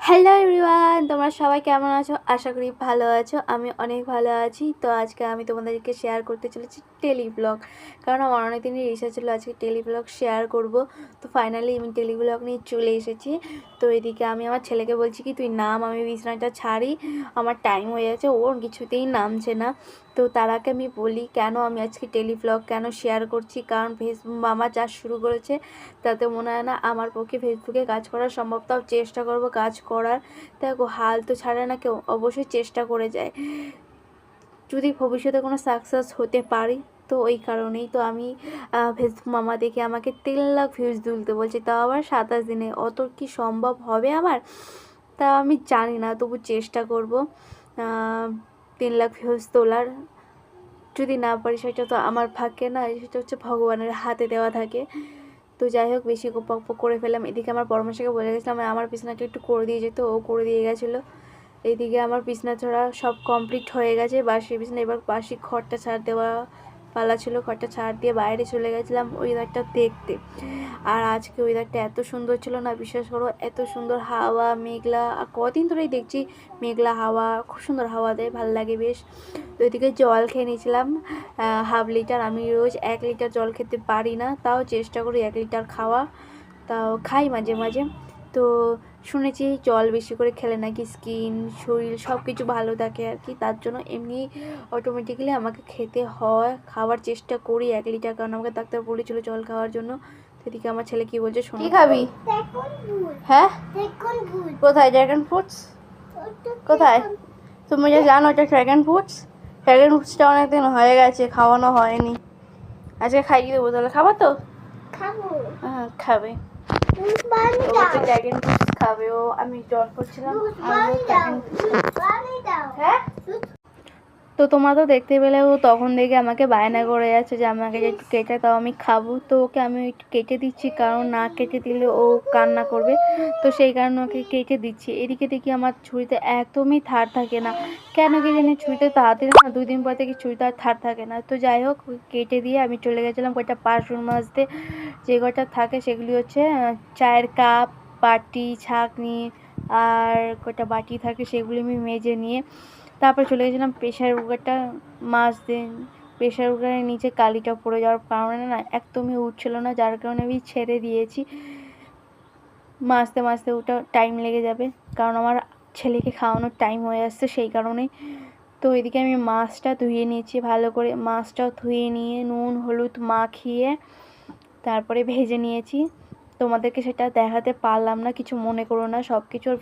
Hello everyone, তোমরা সবাই কেমন আছো? আশা করি ভালো আছো। আমি অনেক ভালো আছি। তো আজকে আমি তোমাদেরকে শেয়ার করতে চলেছি টেলি ব্লগ, কারণ আমার অনেক দিনের ইচ্ছা ছিল আজকে টেলি ব্লগ শেয়ার করব। তো ফাইনালি আমি টেলি ব্লগ নিয়ে চলে এসেছি। তো এদিকে আমি আমার ছেলেকে বলছি কি তুই নাম, আমি বিছানাটা ছাড়ি, আমার টাইম হয়ে যাচ্ছে। ওর কিছুতেই নামছে না। তো তার আগে আমি বলি কেন আমি আজকে টেলি ব্লগ কেন শেয়ার করছি, কারণ ফেসবুক মামা যা শুরু করেছে তাতে মনে হয় না আমার পক্ষে ফেসবুকে কাজ করা সম্ভব। তাও চেষ্টা করব কাজ করার। দেখো, হাল তো ছাড়ে না কেউ, অবশ্যই চেষ্টা করে যায় যদি ভবিষ্যতে কোনো সাকসেস হতে পারি। তো ওই কারণেই তো আমি ফেসবুক মামা দেখে আমাকে 3 লাখ ভিউজ তুলতে বলছে, তাও আবার 27 দিনে। অত কি সম্ভব হবে আমার? তা আমি জানি না, তবু চেষ্টা করব 3 লাখ ভিউজ তোলার। যদি না পারি সেটা তো আমার ভাগ্যে না, সেটা হচ্ছে ভগবানের হাতে দেওয়া থাকে। তো যাই হোক, বেশি বকবক করে ফেললাম। এদিকে আমার পরামর্শকে বলে গেছিলাম আমার বিছানাটা একটু করে দিয়ে যেত, ও করে দিয়ে গেছিলো। এইদিকে আমার বিছানা ছড়া সব কমপ্লিট হয়ে গেছে, বাসি বিছানা। এবার বাসি খড়টা ছাড় দেওয়া পালা ছিল, খড়টা ছাড় দিয়ে বাইরে চলে গেছিলাম ওয়েদারটা দেখতে। আর আজকে ওয়েদারটা এত সুন্দর ছিল না, বিশ্বাস করো, এত সুন্দর হাওয়া মেঘলা। আর কদিন ধরেই দেখছি মেঘলা হাওয়া, খুব সুন্দর হাওয়া দেয়, ভালো লাগে বেশ। তো এদিকে জল খেয়ে নিয়েছিলাম 1/2 লিটার। আমি রোজ 1 লিটার জল খেতে পারি না, তাও চেষ্টা করি 1 লিটার খাওয়া, তাও খাই মাঝে মাঝে। তো শুনেছি জল বেশি করে খেলে নাকি স্কিন, শরীর সব কিছু ভালো থাকে আর কি। তার জন্য এমনি অটোমেটিক্যালি আমাকে খেতে হয়, খাওয়ার চেষ্টা করি 1 লিটার, কারণ আমাকে ডাক্তার বলেছিল জল খাওয়ার জন্য। এদিকে আমার ছেলে কি বলছে শোনো। কি খাবি? হ্যাঁ, কোথায় ড্রাগন ফ্রুটস? কোথায়? তুমি যে জানো এটা ড্রাগন ফ্রুটস, ড্রাগন ফ্রুটসটা অনেকদিন হয়ে গেছে খাওয়ানো হয়নি। আজকে খাইয়ে দেবো, তাহলে খাবা তো? হ্যাঁ খাবে। ড্রাগন ফ্রুটস খাবে ও। আমি জল করছিলাম। হ্যাঁ, তো তোমরা তো দেখতে পেলে ও তখন দেখে আমাকে বায়না করে যাচ্ছে যে আমাকে একটু কেটে দাও, আমি খাবো। তো ওকে আমি একটু কেটে দিচ্ছি, কারণ না কেটে দিলে ও কান্না করবে। তো সেই কারণে ওকে কেটে দিচ্ছি। এদিকে দেখি আমার ছুরিতে একদমই ধার থাকে না, কেন কি জানি ছুরিতে তাড়াতাড়ি না 2 দিন পর থেকে ছুরিতে আর ধার থাকে না। তো যাই হোক, কেটে দিয়ে আমি চলে গেছিলাম কয়েকটা বাসন মাজতে। যে কয়টা থাকে সেগুলি হচ্ছে চায়ের কাপ, বাটি, ছাঁকনি আর কয়টা বাটি থাকে সেগুলি আমি মেজে নিয়ে তারপরে চলে গেছিলাম প্রেশার কুকারটা মাজতে। প্রেশার কুকারের নিচে কালিটা পড়ে যাওয়ার কারণে না একদমই উঠছিল না, যার কারণে আমি ছেড়ে দিয়েছি। মাজতে মাজতে ওটা টাইম লেগে যাবে, কারণ আমার ছেলেকে খাওয়ানোর টাইম হয়ে আসছে, সেই কারণেই। তো এদিকে আমি মাছটা ধুয়ে নিয়েছি ভালো করে, মাছটাও ধুয়ে নিয়ে নুন হলুদ মাখিয়ে তারপরে ভেজে নিয়েছি। তোমাদেরকে সেটা দেখাতে পারলাম না, কিছু মনে করো না, সব কিছুর